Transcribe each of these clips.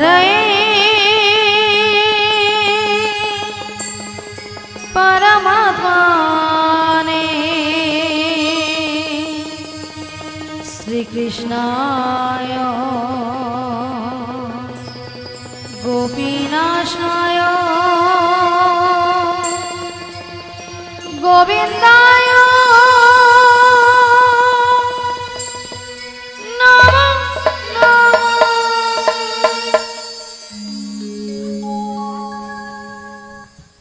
हरे परमात्माने श्री कृष्णाय गोपीनाशाय गोविंदाय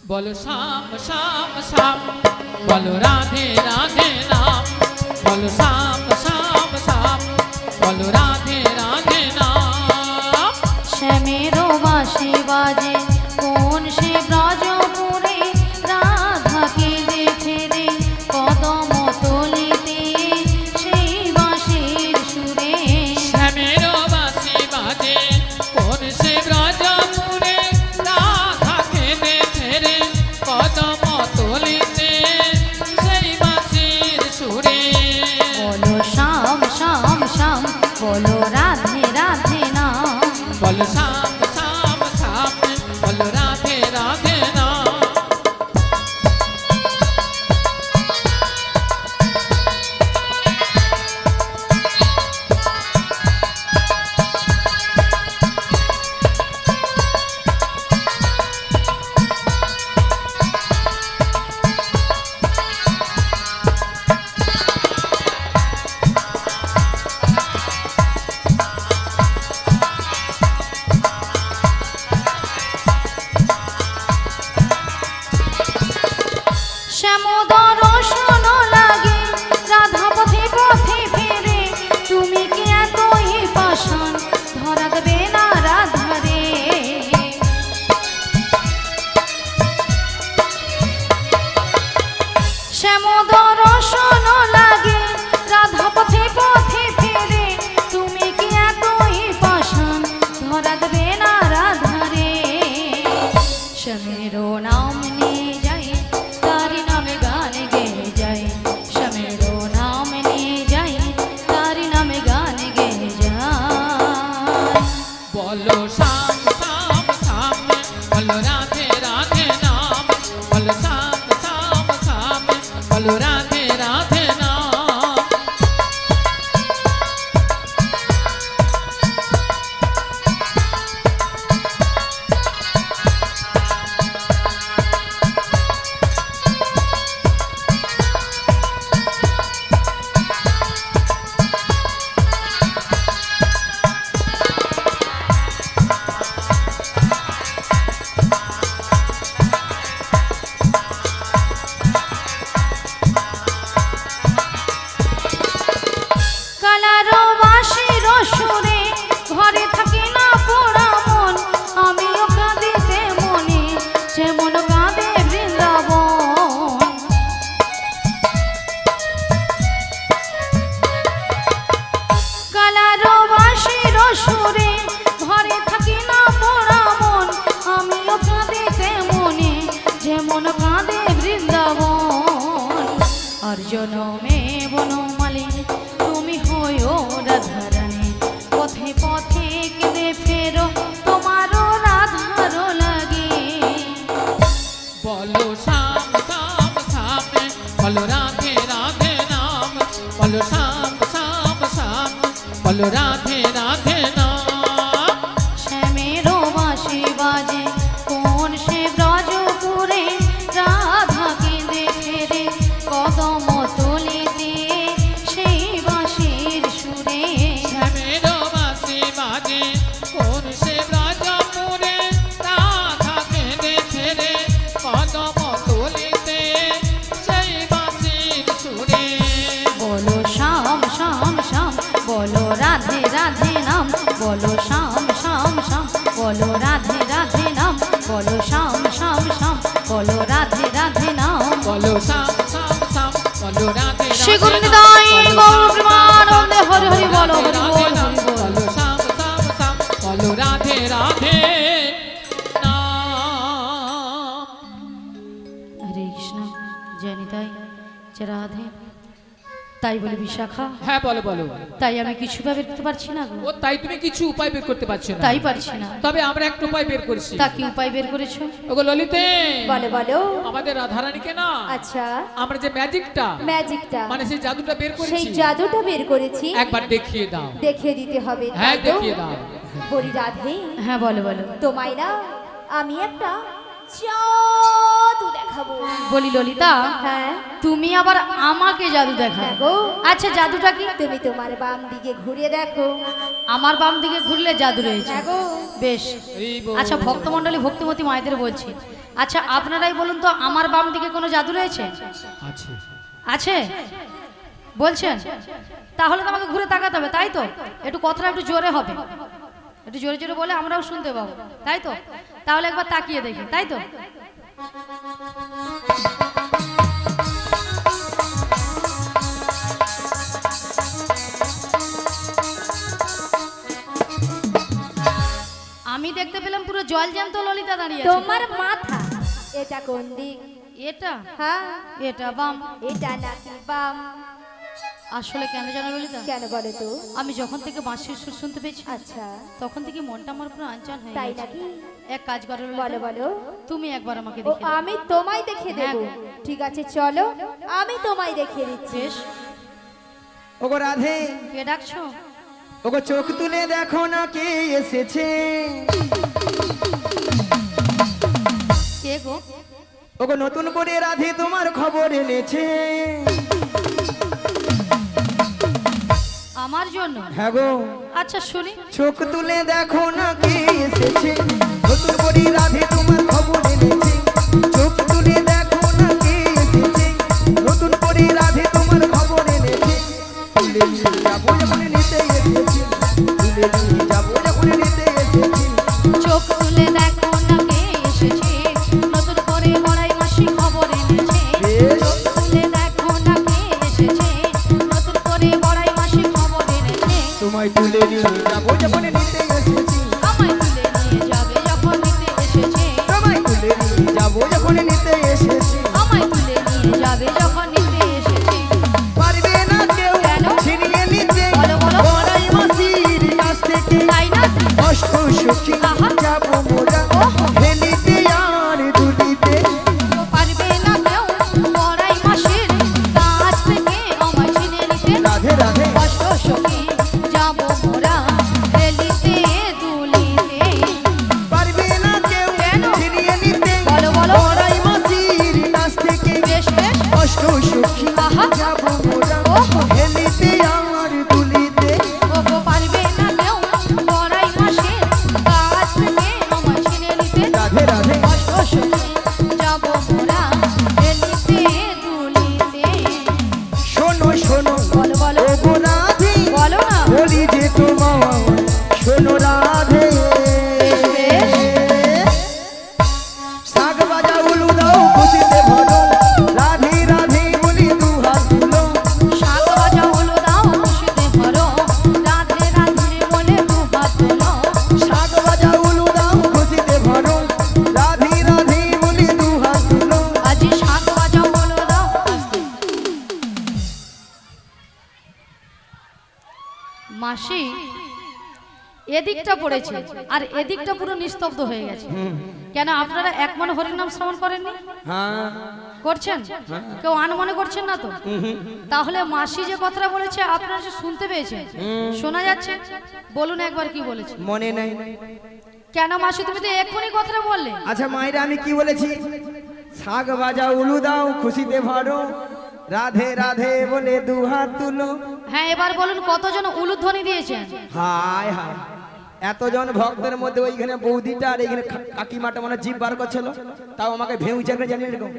बोलो श्याम श्याम श्याम, बोलो राधे राधे नाम, बोलो श्याम श्याम श्याम, बोलो राधे राधे नाम। श्यामेरो बांशी बाजे कोन से ब्रजपुरे राधा के देखे रे कदम तलिते সেই বাঁশির সুরে श्यामेरो बांशी बाजे कोन से ब्रजपुरे राधा के देखे रे कदम तलिते সেই বাঁশির সুরে। बोलो श्याम श्याम श्याम, बोलो राधे राधे नाम। बोलो श्याम श्याम श्याम, बोलो राधे राधे नाम। শ্যামোদর শোন লাগে রাধা পথে পথে ফেরে, তুমি কি এতই পাষাণ ধরা দেবে না রাধারে। শ্যামোদর শোন লাগে রাধা পথে পথে ফেরে, তুমি কি এতই পাষাণ ধরা দেবে না রাধারে। শ্যামেরো নাম নিয়ে যাই তারি নামে গান গেয়ে যাই, শ্যামেরো নাম নিয়ে যাই তারি নামে গান গেয়ে যাই। बोलो श्याम श्याम श्याम, बोलो राधे राधे नाम, बोलो श्याम श्याम श्याम, बोलो राधे राधे नाम। কালারো বাঁশির সুরে ঘরে থাকি না পোড়া মন, আমিও কাঁদিতে মনে যেমন কাঁদে বৃন্দাবন। কালারো বাঁশির সুরে ঘরে থাকি না পোড়া মন, আমিও কাঁদিতে মনে যেমন কাঁদে বৃন্দাবন। আর জনমে বনমালী তুমি হইও রাধারানী, পথে পথে কেঁদে ফেরো তোমারও রাধার লাগে। बोलो श्याम श्याम श्याम, बोलो राधे राधे नाम, बोलो श्याम श्याम श्याम, बोलो राधे राधे नाम। শ্যামেরো বাঁশি বাজে কোন সে ব্রজপুরে রাধা কেঁদে ফেরে কদম তলিতে সেই বাঁশির সুরে। श्यामेरो बांशी बाजे कोन से ब्रजपुरे राधा के देखे रे कदम तलिते সেই বাঁশির সুরে। बोलो श्याम श्याम श्याम, बोलो राधे राधे नाम। তাই বলে বিশাখা, হ্যাঁ বলো বলো। তাই আমি কিছু বের করতে পারছি না গো। ও তাই তুমি কিছু উপায় বের করতে পারছো না? তাই পারছি না। তবে আমরা একটা উপায় বের করেছি। তা কি উপায় বের করেছো? ওগো ললিতে, বলো বলো। আমাদের রাধারানীকে না আচ্ছা, আমরা যে ম্যাজিকটা ম্যাজিকটা মানে সেই জাদুটা বের সেই করেছি, জাদুটা বের করেছি, একবার দেখিয়ে দাও। দেখিয়ে দিতে হবে। হ্যাঁ তাই তো? দেখিয়ে দাও। বলি রাধে, হ্যাঁ বলো বলো। তোমায় না আমি একটা জাদু দেখাবো। বলি ললিতা, হ্যাঁ তুমি আবার আমাকে জাদু দেখাও? হ্যাঁ গো। আচ্ছা জাদুটা কি? তুমি তোমার বাম দিকে ঘুরে দেখো। আমার বাম দিকে ঘুরলে জাদু রয়েছে? হ্যাঁ গো। বেশ। এই বল। আচ্ছা ভক্তমণ্ডলী ভক্তিমতী মায়েদের বলছি, আচ্ছা আপনারাই বলুন তো, আমার বাম দিকে কোনো জাদু রয়েছে? আছে। আছে বলছেন? তাহলে তো আমাকে ঘুরে তাকাতে হবে, তাই তো? একটু কথাটা একটু জোরে হবে, একটু জোরে জোরে বলে আমরাও শুনতে পাবো, তাই তো? তাহলে একবার তাকিয়ে দেখি, তাই তো? আমি দেখতে পেলাম পুরো জল জ্যান্ত ললিতা দাঁড়িয়ে আছে। তোমার মাথা এটা কোন দিক? এটা? হ্যাঁ, এটা বাম। এটা নাকি বাম? আসলে কেন জানো ললিতা, কেন বলো তো? আমি যখন থেকে বাঁশির সুর শুনতে পেয়েছি, আচ্ছা, তখন থেকে মনটা আমার পুরো আনচান হয়ে তাই গেছে। নাকি? এক কাজ করো ললিতা, বলো বলো। তুমি একবার আমাকে ও দেখে দাও। আমি তোমায় দেখে হ্যাঁ দেবো। গো। ঠিক আছে চলো, আমি তোমায় দেখিয়ে দিচ্ছি। বেশ। ওগো রাধে, কে ডাকছো? ওগো চোখ তুলে দেখো না কে এসেছে। কে গো? ওগো নতুন করে রাধে তোমার খবর এনেছে। আমার জন্য? হ্যাঁ গো, আচ্ছা শুনি। চোখ তুলে দেখো না কে এসেছে, নতুন করে রাধে তোমার খবর এনেছে। চোখ তুলে দেখো না কে এসেছে, নতুন করে রাধে তোমার খবর এনেছে। তুলে নিয়ে যাবো যখন নিতে এসেছি, তুলে নিয়ে যাবো যখন নিতে এসেছি। চোখ তুলে দেখো না কে এসেছে, নতুন করে বড়াই মাসি খবর এনেছে। বেশ। চোখ তুলে দেখো না কে এসেছে, নতুন করে বড়াই মাসি খবর এনেছে। তোমায় তুলে নিয়ে যাবো যখন নিতে এসেছি, আমায় তুলে নিয়ে যাবে যখন নিতে এসেছে। তোমায় তুলে নিয়ে যাবো যখন নিতে এসেছি। আমায় তুলে নিয়ে যাবে যখন নিতে এসেছে। পারবে না কেউ কেন? ছিনিয়ে নিতে বলো, বলো। বড়াই মাসির কাছ থেকে। তাই না? অষ্ট সখী আহা। যাবো মোরা ওহো। ফেলিতে আর দুলিতে। পারবে না কেউ বড়াই মাসির কাছ থেকে আমায় চিনে নিতে। রাধে রাধে, কষ্ট সখী যাব মোরা হেলিতে দুলিতে। পারবে না কেউ কেন? ছিনিয়ে নিতে বলো, বলো। বড়াই মাসির কাছ থেকে। বেশ বেশ। অষ্ট সখী আহা। যাবো মোরা ওহো। ফেলিতে আর দুলিতে। ওগো পারবে না কেউ বড়াই মাসির কাছ থেকে আমায় চিনে নিতে। রাধে রাধে, কষ্ট সখী যাব মোরা হেলিতে দুলিতে। শোনো শোনো বলো বলো। ওগো রাধে, বলো না। বলি যে তোমার শোনো রাধে। শাক বাজা উলু দাও খুশিতে ভরো, রাধে রাধে বলি দু হাত তুলো। শাক ভাজা হলো দাও খুশিতে ভরো, রাধে রাধে বলে দু হাত তোলো। শাক বাজা উলু দাও খুশিতে ভরো, রাধে রাধে বলি দু হাত তুলো। আজি শাক ভাজা হলো দাও। মাসি এদিকটা পড়েছে আর এদিকটা পুরো নিস্তব্ধ হয়ে গেছে। কেন আপনারা এক মনে হরির নাম শ্রবণ করেননি? হ্যাঁ, করছেন? কেউ আনমনে করছেন না তো? তাহলে মাসি যে কথাটা বলেছে আপনারা যে শুনতে পেয়েছেন, শোনা যাচ্ছে? বলুন একবার কি বলেছে। মনে নাই। কেন মাসি তুমি তো এক্ষুনি কথাটা বললে? আচ্ছা মায়েরা আমি কি বলেছি? শাক বাজা উলু দাও খুশিতে ভরো, রাধে রাধে বলে দু হাত তুলো। হ্যাঁ এবার বলুন কতজন উলুধ্বনি দিয়েছেন? হায় হায়, এতজন ভক্তের মধ্যে ওইখানে বৌদিটা আর এইখানে কাকিমাটা মানে জিভ বার করছিল, তাও আমাকে ভেউ চাকরে জানিয়ে এরকম।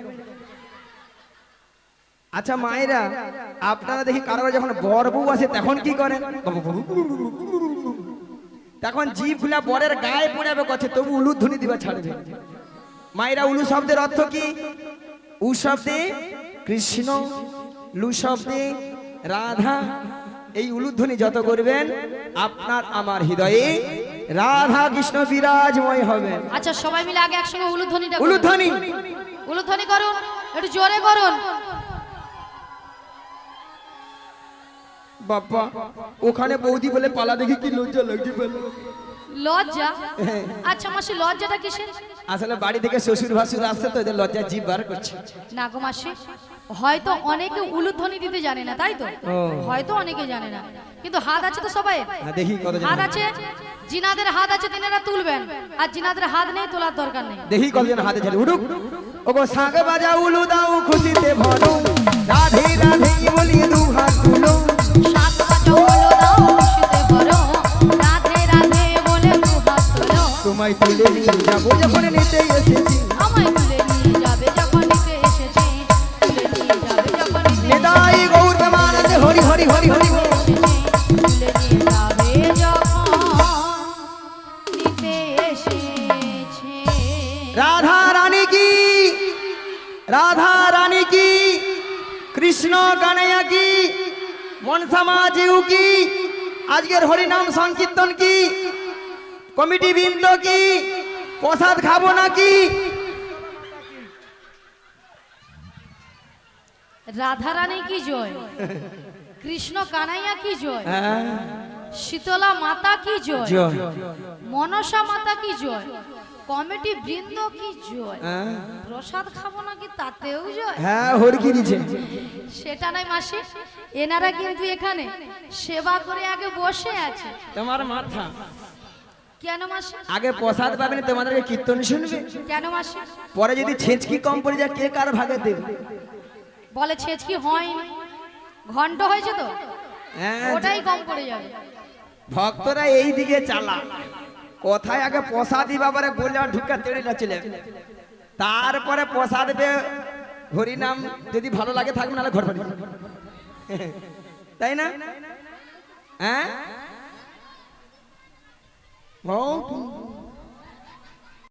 আচ্ছা মায়েরা, আপনারা দেখি কারো যখন বর বউ আসে তখন কি করেন? তখন জিভ খুলে বরের গায়ে পড়াবে করছে, তবু উলুধ্বনি দিবা ছাড়বে। মায়েরা, উলু শব্দের অর্থ কি? উ শব্দে কৃষ্ণ, লু শব্দে রাধা। এই উলুধ্বনি যত করবেন আপনার আমার হৃদয়ে রাধা কৃষ্ণ বিরাজময় হবেন। আচ্ছা সবাই মিলে আগে একসঙ্গে উলুধ্বনিটা করুন। উলুধ্বনি উলুধ্বনি করুন, একটু জোরে করুন। বাবা ওখানে বৌদি বলে পালা দেখি কি লজ্জা লাগছে বলো। লজ্জা? আচ্ছা মাসি লজ্জাটা কিসের? আসলে বাড়ি থেকে শ্বশুর ভাসুর আসছে তো এদের লজ্জা জিভ বার করছে। না গো মাসি, হয়তো অনেকে উলুধ্বনি দিতে জানে না, তাই তো? ও। হয়তো অনেকে জানে না, কিন্তু হাত আছে তো সবাই। হ্যাঁ, দেখি কত হাত আছে, জিনাদের হাত আছে তিনারা তুলবেন, আর জিনাদের হাত নেই তোলার দরকার নেই। দেখি কতজন হাতে ছেড়ে উঠুক। ওগো শাঁখ বাজা উলু দাও খুশিতে ভরো, রাধে রাধে বলি দু হাত তুলো। শাক বাজাও বলো দাও খুশিতে ভরো, রাধে রাধে বলে দু হাত তোলো। তোমায় তুলে নিয়ে যাবো যখন নিতে এসেছি, আমায় তুলে নিয়ে যাবে যখন নিতে এসেছে, তুলে নিয়ে যাবে যখন নিতে নিতাই গৌর প্রেমানন্দে হরি হরি হরি হরি বল। এসেছে, তুলে নিয়ে যাবে যখন নিতে এসেছে। রাধা রানী কি, রাধা রানী কি, কৃষ্ণ কানাইয়া কি, মনসা মাঝিউ কি, আজকের হরিনাম সংকীর্তন কি, কমিটি বৃন্দ কি, প্রসাদ খাবো নাকি? রাধারানী কি জয়, কৃষ্ণ কানাইয়া কি জয়, হ্যাঁ, শীতলা মাতা কি জয়, জয়। মনসা মাতা কি জয়, কমিটি বৃন্দ কি জয়, হ্যাঁ, প্রসাদ খাবো নাকি তাতেও জয়। হ্যাঁ হরকি দিছে। সেটা নয় মাসি, এনারা কিন্তু এখানে সেবা করে আগে বসে আছে। তোমার মাথা কেন মাসি? আগে প্রসাদ পাবেন, তোমাদেরকে কীর্তন শুনবে, কেন মাসি? পরে যদি ছেঁচকি কম পড়ে যায় কে কার ভাগে দেবে? বলে ছেচকি হয়নি, ঘন্ট হয়েছে তো, হ্যাঁ, ওটাই কম পড়ে যাবে। ভক্তরা এই দিকে চালা, কোথায় আগে প্রসাদি বাবারে বলে আর ঢুকা তেড়ে না চলে যাবে। তারপরে প্রসাদ পে হরিনাম যদি ভালো লাগে থাকবে, নাহলে ঘর বাড়ি। তাই না? হ্যাঁ,